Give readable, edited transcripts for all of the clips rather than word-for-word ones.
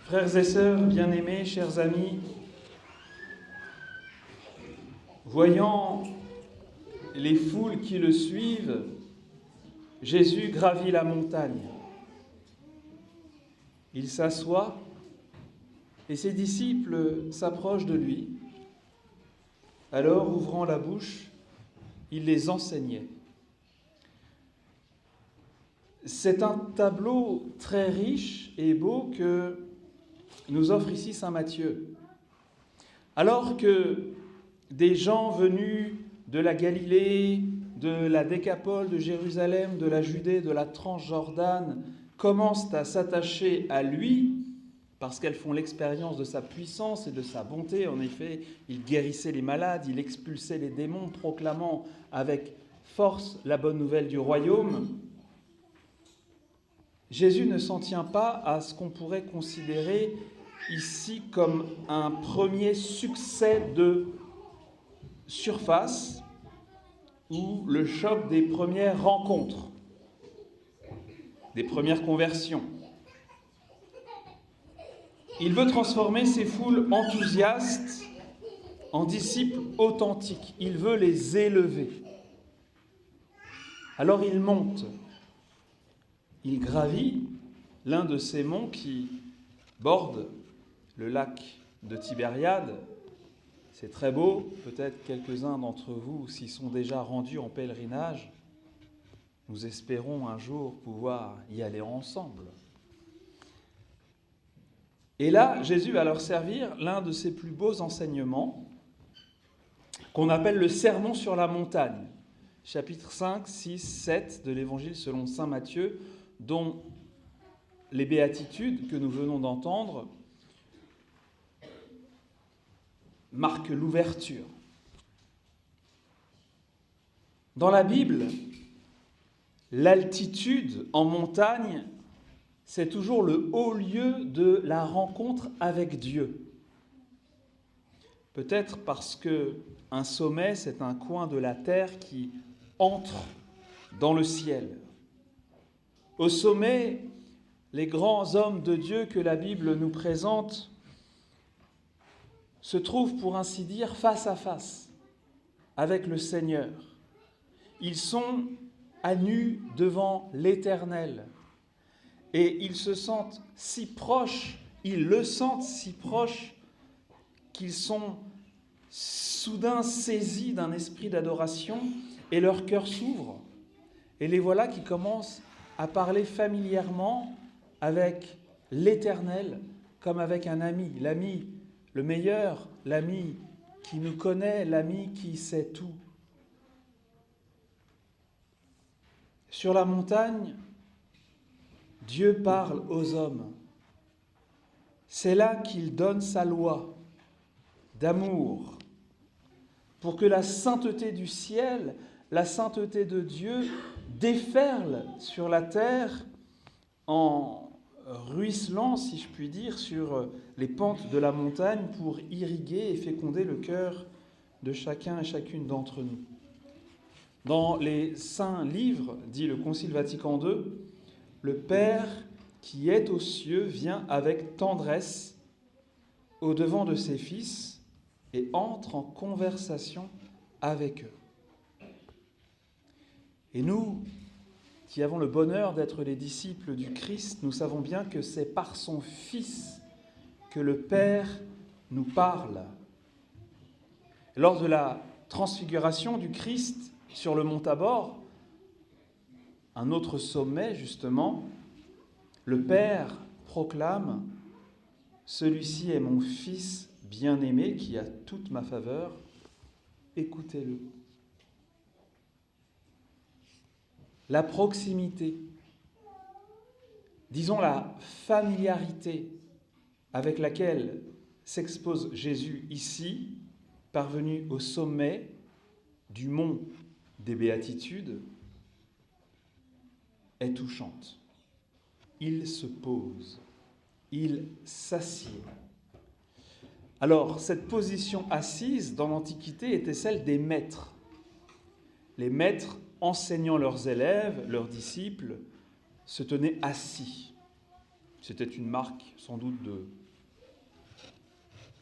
Frères et sœurs bien-aimés, chers amis, voyant les foules qui le suivent, Jésus gravit la montagne. Il s'assoit et ses disciples s'approchent de lui. Alors, ouvrant la bouche, il les enseignait. C'est un tableau très riche et beau que nous offre ici saint Matthieu. Alors que des gens venus de la Galilée, de la Décapole, de Jérusalem, de la Judée, de la Transjordane, commencent à s'attacher à lui, parce qu'elles font l'expérience de sa puissance et de sa bonté. En effet, il guérissait les malades, il expulsait les démons, proclamant avec force la bonne nouvelle du royaume. Jésus ne s'en tient pas à ce qu'on pourrait considérer ici comme un premier succès de surface ou le choc des premières rencontres, des premières conversions. Il veut transformer ces foules enthousiastes en disciples authentiques. Il veut les élever. Alors il monte, il gravit l'un de ces monts qui bordent le lac de Tibériade. C'est très beau, peut-être quelques-uns d'entre vous s'y sont déjà rendus en pèlerinage. Nous espérons un jour pouvoir y aller ensemble. Et là, Jésus va leur servir l'un de ses plus beaux enseignements, qu'on appelle le Sermon sur la montagne, chapitres 5, 6, 7 de l'Évangile selon saint Matthieu, dont les béatitudes que nous venons d'entendre marquent l'ouverture. Dans la Bible, l'altitude en montagne, c'est toujours le haut lieu de la rencontre avec Dieu. Peut-être parce qu'un sommet, c'est un coin de la terre qui entre dans le ciel. Au sommet, les grands hommes de Dieu que la Bible nous présente se trouvent, pour ainsi dire, face à face avec le Seigneur. Ils sont à nu devant l'Éternel. Et ils se sentent si proches, ils le sentent si proches, qu'ils sont soudain saisis d'un esprit d'adoration et leur cœur s'ouvre. Et les voilà qui commencent à parler familièrement avec l'Éternel comme avec un ami, l'ami le meilleur, l'ami qui nous connaît, l'ami qui sait tout. Sur la montagne, Dieu parle aux hommes. C'est là qu'il donne sa loi d'amour pour que la sainteté du ciel, la sainteté de Dieu déferle sur la terre en ruisselant, si je puis dire, sur les pentes de la montagne pour irriguer et féconder le cœur de chacun et chacune d'entre nous. Dans les saints livres, dit le Concile Vatican II, le Père qui est aux cieux vient avec tendresse au-devant de ses fils et entre en conversation avec eux. Et nous, qui avons le bonheur d'être les disciples du Christ, nous savons bien que c'est par son Fils que le Père nous parle. Lors de la transfiguration du Christ sur le mont Tabor, un autre sommet justement, le Père proclame « Celui-ci est mon Fils bien-aimé qui a toute ma faveur, écoutez-le ». La proximité, disons la familiarité avec laquelle s'expose Jésus ici, parvenu au sommet du mont des Béatitudes, est touchante. Il se pose, il s'assied. Alors, cette position assise dans l'Antiquité était celle des maîtres. Les maîtres enseignant leurs élèves, leurs disciples, se tenaient assis. C'était une marque sans doute de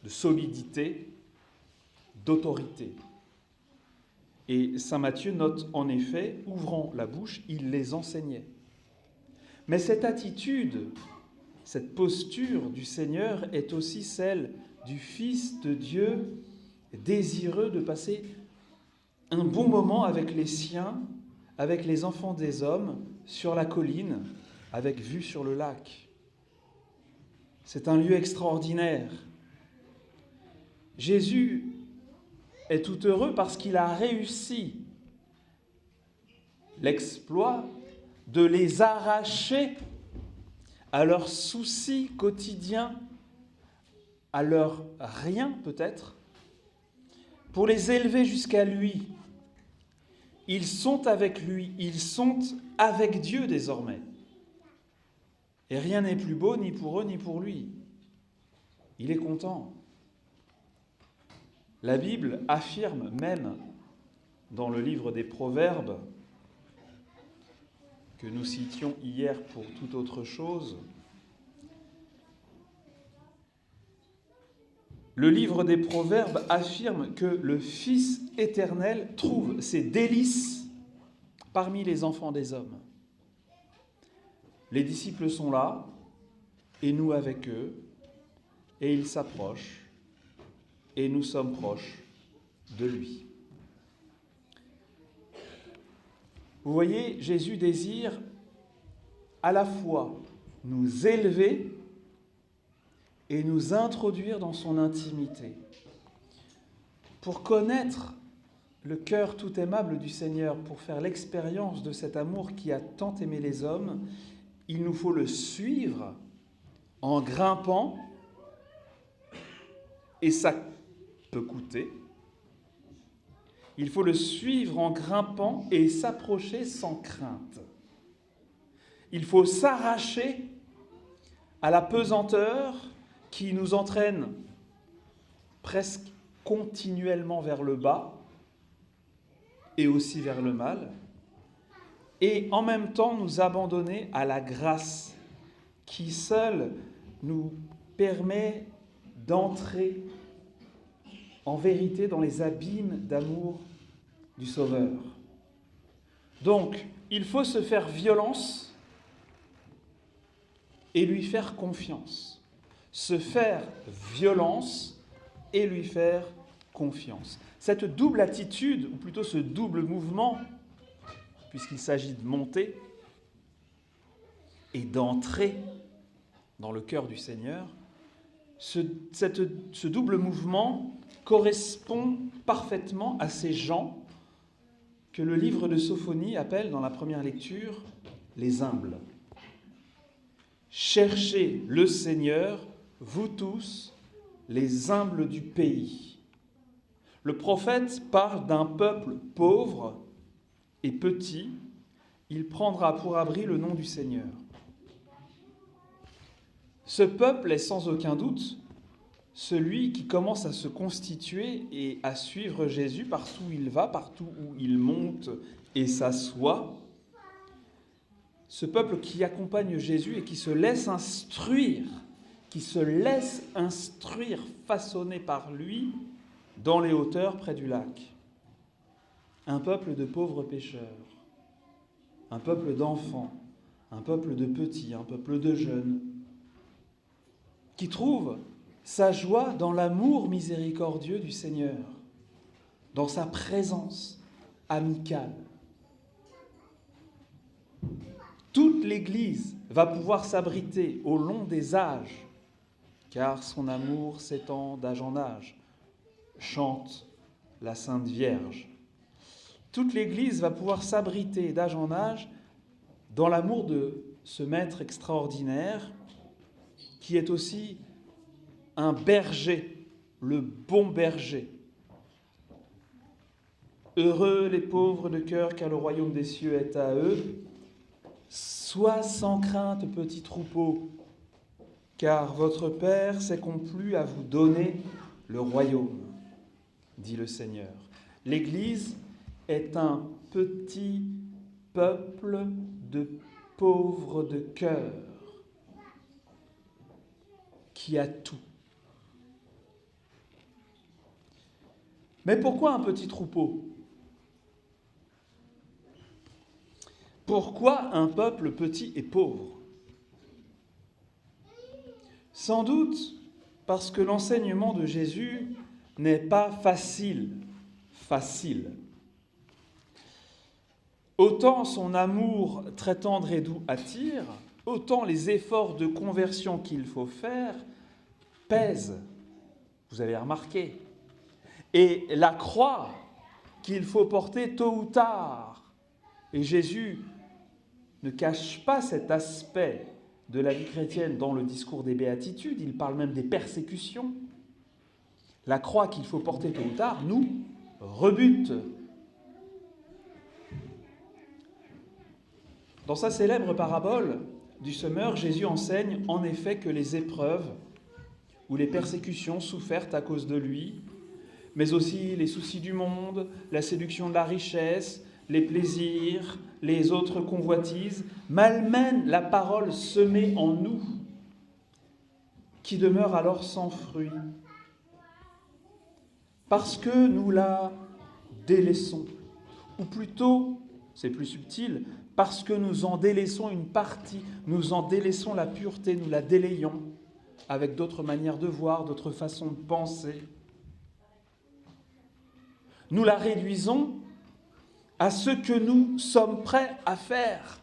solidité, d'autorité. Et saint Matthieu note en effet, ouvrant la bouche, il les enseignait. Mais cette attitude, cette posture du Seigneur est aussi celle du Fils de Dieu, désireux de passer un bon moment avec les siens, avec les enfants des hommes, sur la colline, avec vue sur le lac. C'est un lieu extraordinaire. Jésus est tout heureux parce qu'il a réussi l'exploit de les arracher à leurs soucis quotidiens, à leur rien peut-être, pour les élever jusqu'à lui. Ils sont avec lui, ils sont avec Dieu désormais. Et rien n'est plus beau ni pour eux ni pour lui. Il est content. La Bible affirme même dans le livre des Proverbes, que nous citions hier pour toute autre chose, le livre des Proverbes affirme que le Fils éternel trouve ses délices parmi les enfants des hommes. Les disciples sont là, et nous avec eux, et ils s'approchent, et nous sommes proches de lui. Vous voyez, Jésus désire à la fois nous élever et nous introduire dans son intimité. Pour connaître le cœur tout aimable du Seigneur, pour faire l'expérience de cet amour qui a tant aimé les hommes, il nous faut le suivre en grimpant, et ça peut coûter. Il faut le suivre en grimpant et s'approcher sans crainte. Il faut s'arracher à la pesanteur qui nous entraîne presque continuellement vers le bas et aussi vers le mal, et en même temps nous abandonner à la grâce qui seule nous permet d'entrer en vérité dans les abîmes d'amour du Sauveur. Donc, il faut se faire violence et lui faire confiance. Se faire violence et lui faire confiance. Cette double attitude, ou plutôt ce double mouvement, puisqu'il s'agit de monter et d'entrer dans le cœur du Seigneur, ce double mouvement correspond parfaitement à ces gens que le livre de Sophonie appelle dans la première lecture les humbles. Cherchez le Seigneur, vous tous, les humbles du pays. Le prophète parle d'un peuple pauvre et petit. Il prendra pour abri le nom du Seigneur. Ce peuple est sans aucun doute celui qui commence à se constituer et à suivre Jésus partout où il va, partout où il monte et s'assoit. Ce peuple qui accompagne Jésus et qui se laisse instruire, façonné par lui dans les hauteurs près du lac. Un peuple de pauvres pécheurs, un peuple d'enfants, un peuple de petits, un peuple de jeunes, qui trouve sa joie dans l'amour miséricordieux du Seigneur, dans sa présence amicale. Toute l'Église va pouvoir s'abriter au long des âges, car son amour s'étend d'âge en âge, chante la Sainte Vierge. Toute l'Église va pouvoir s'abriter d'âge en âge dans l'amour de ce Maître extraordinaire qui est aussi un berger, le bon berger. Heureux les pauvres de cœur, car le royaume des cieux est à eux. Sois sans crainte, petit troupeau, car votre Père s'est complu à vous donner le royaume, dit le Seigneur. L'Église est un petit peuple de pauvres de cœur. qui a tout. Mais pourquoi un petit troupeau? Pourquoi un peuple petit et pauvre? Sans doute parce que l'enseignement de Jésus n'est pas facile. Autant son amour très tendre et doux attire, autant les efforts de conversion qu'il faut faire pèsent. Vous avez remarqué. Et la croix qu'il faut porter tôt ou tard. Et Jésus ne cache pas cet aspect de la vie chrétienne dans le discours des béatitudes, il parle même des persécutions. La croix qu'il faut porter tôt ou tard nous rebute. Dans sa célèbre parabole du semeur, Jésus enseigne en effet que les épreuves ou les persécutions souffertes à cause de lui, mais aussi les soucis du monde, la séduction de la richesse, les plaisirs, les autres convoitises, malmènent la parole semée en nous, qui demeure alors sans fruit, parce que nous la délaissons, ou plutôt, c'est plus subtil, parce que nous en délaissons une partie, nous en délaissons la pureté, nous la délayons avec d'autres manières de voir, d'autres façons de penser. Nous la réduisons à ce que nous sommes prêts à faire,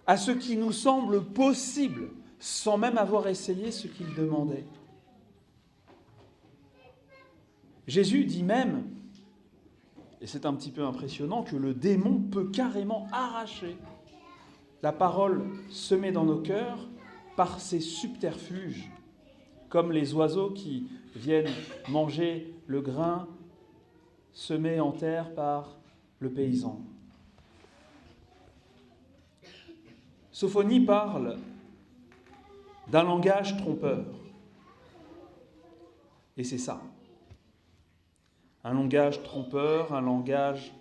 à ce qui nous semble possible, sans même avoir essayé ce qu'il demandait. Jésus dit même, et c'est un petit peu impressionnant, que le démon peut carrément arracher la parole semée dans nos cœurs par ses subterfuges, comme les oiseaux qui viennent manger le grain semé en terre par le paysan. Sophonie parle d'un langage trompeur. Et c'est ça. Un langage trompeur, un langage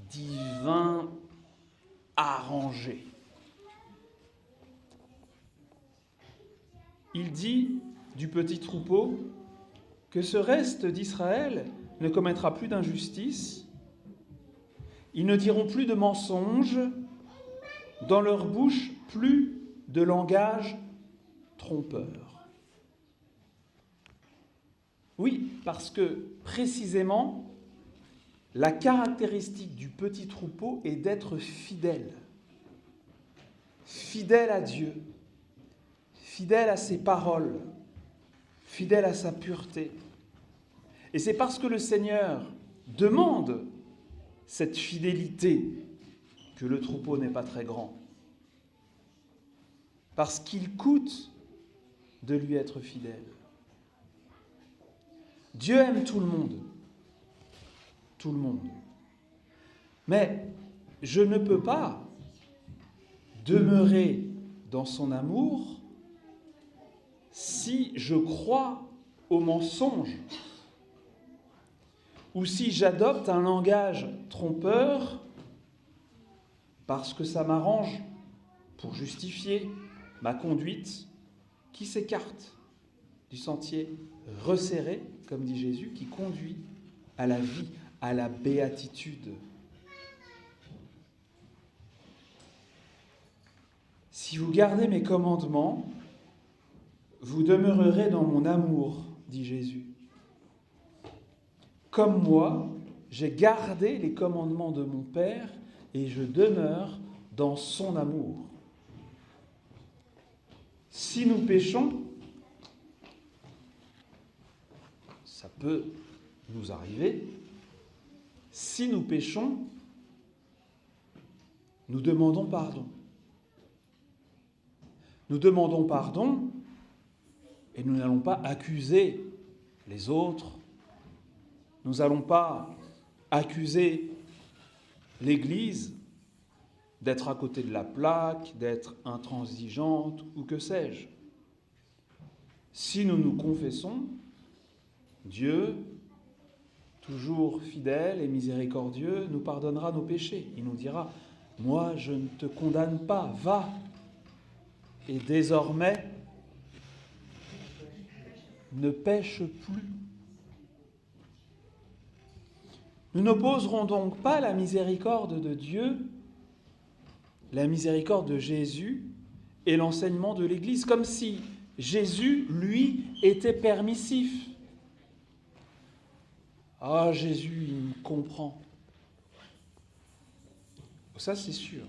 divin arrangé. Il dit du petit troupeau que ce reste d'Israël ne commettra plus d'injustice, ils ne diront plus de mensonges, dans leur bouche plus de langage trompeur. Oui, parce que précisément, la caractéristique du petit troupeau est d'être fidèle. Fidèle à Dieu, fidèle à ses paroles, fidèle à sa pureté. Et c'est parce que le Seigneur demande cette fidélité que le troupeau n'est pas très grand. Parce qu'il coûte de lui être fidèle. Dieu aime tout le monde. Tout le monde. Mais je ne peux pas demeurer dans son amour si je crois au mensonge ou si j'adopte un langage trompeur parce que ça m'arrange pour justifier ma conduite qui s'écarte du sentier resserré, comme dit Jésus, qui conduit à la vie, à la béatitude. Si vous gardez mes commandements, vous demeurerez dans mon amour, dit Jésus. Comme moi, j'ai gardé les commandements de mon Père et je demeure dans son amour. Si nous péchons, ça peut nous arriver, si nous péchons, nous demandons pardon. Nous demandons pardon et nous n'allons pas accuser les autres. Nous n'allons pas accuser l'Église d'être à côté de la plaque, d'être intransigeante ou que sais-je. Si nous nous confessons, Dieu, toujours fidèle et miséricordieux, nous pardonnera nos péchés. Il nous dira « Moi, je ne te condamne pas, va ». et désormais ne pêche plus. Nous n'opposerons donc pas la miséricorde de Dieu, la miséricorde de Jésus et l'enseignement de l'Église, comme si Jésus, lui, était permissif. Ah, Jésus, il me comprend. Ça, c'est sûr.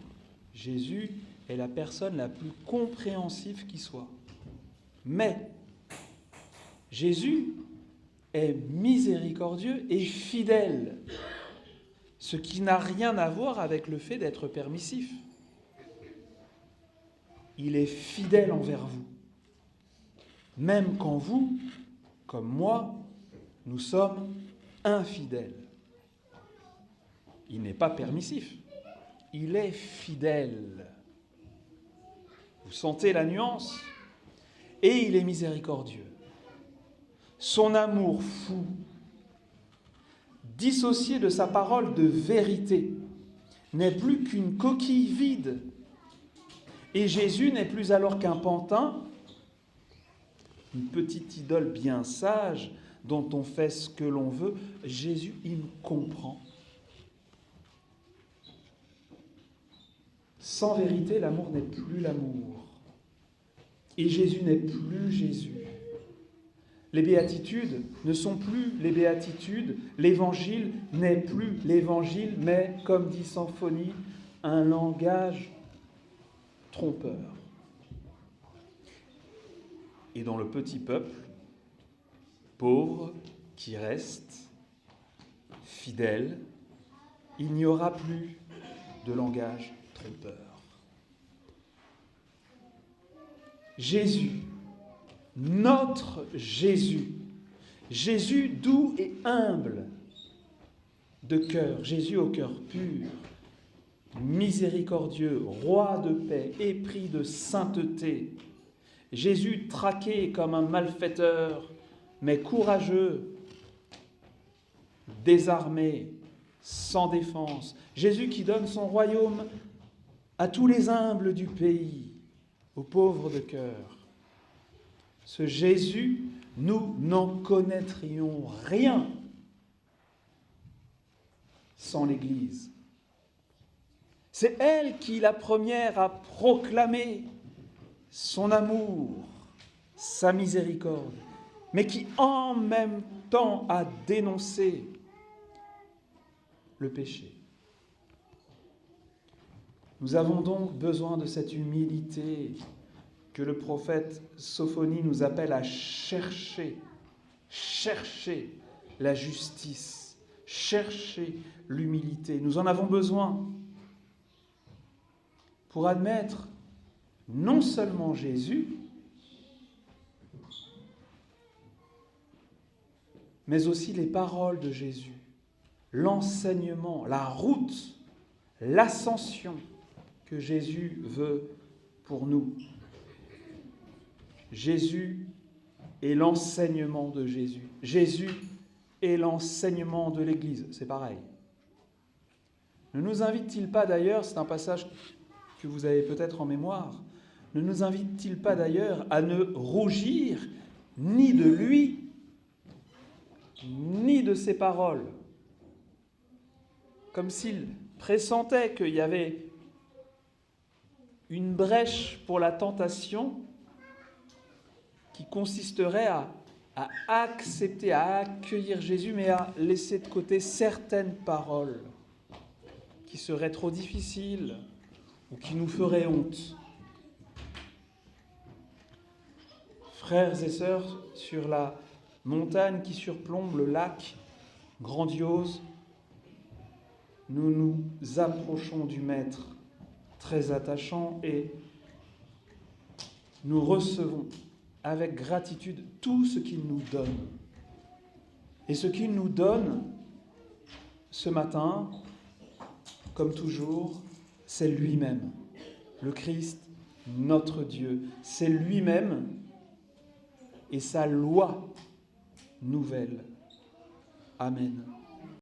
Jésus est la personne la plus compréhensive qui soit. Mais Jésus est miséricordieux et fidèle, ce qui n'a rien à voir avec le fait d'être permissif. Il est fidèle envers vous, même quand vous, comme moi, nous sommes infidèles. Il n'est pas permissif, il est fidèle. Vous sentez la nuance ? Et il est miséricordieux. Son amour fou, dissocié de sa parole de vérité, n'est plus qu'une coquille vide. Et Jésus n'est plus alors qu'un pantin, une petite idole bien sage dont on fait ce que l'on veut. Jésus, il me comprend. Sans vérité, l'amour n'est plus l'amour. Et Jésus n'est plus Jésus. Les béatitudes ne sont plus les béatitudes, l'évangile n'est plus l'évangile, mais, comme dit Symphonie, un langage trompeur. Et dans le petit peuple, pauvre, qui reste, fidèle, il n'y aura plus de langage trompeur. Jésus, notre Jésus, Jésus doux et humble de cœur, Jésus au cœur pur, miséricordieux, roi de paix, épris de sainteté, Jésus traqué comme un malfaiteur, mais courageux, désarmé, sans défense, Jésus qui donne son royaume à tous les humbles du pays, aux pauvres de cœur. Ce Jésus, nous n'en connaîtrions rien sans l'Église. C'est elle qui, la première, a proclamé son amour, sa miséricorde, mais qui en même temps a dénoncé le péché. Nous avons donc besoin de cette humilité que le prophète Sophonie nous appelle à chercher la justice, chercher l'humilité. Nous en avons besoin pour admettre non seulement Jésus, mais aussi les paroles de Jésus, l'enseignement, la route, l'ascension que Jésus veut pour nous. Jésus est l'enseignement de Jésus. Jésus est l'enseignement de l'Église. C'est pareil. Ne nous invite-t-il pas d'ailleurs, c'est un passage que vous avez peut-être en mémoire, ne nous invite-t-il pas d'ailleurs à ne rougir ni de lui, ni de ses paroles, comme s'il pressentait qu'il y avait une brèche pour la tentation qui consisterait à accepter, à accueillir Jésus, mais à laisser de côté certaines paroles qui seraient trop difficiles ou qui nous feraient honte. Frères et sœurs, sur la montagne qui surplombe le lac grandiose, nous nous approchons du Maître très attachant et nous recevons avec gratitude tout ce qu'il nous donne. Et ce qu'il nous donne ce matin, comme toujours, c'est lui-même, le Christ, notre Dieu. C'est lui-même et sa loi nouvelle. Amen.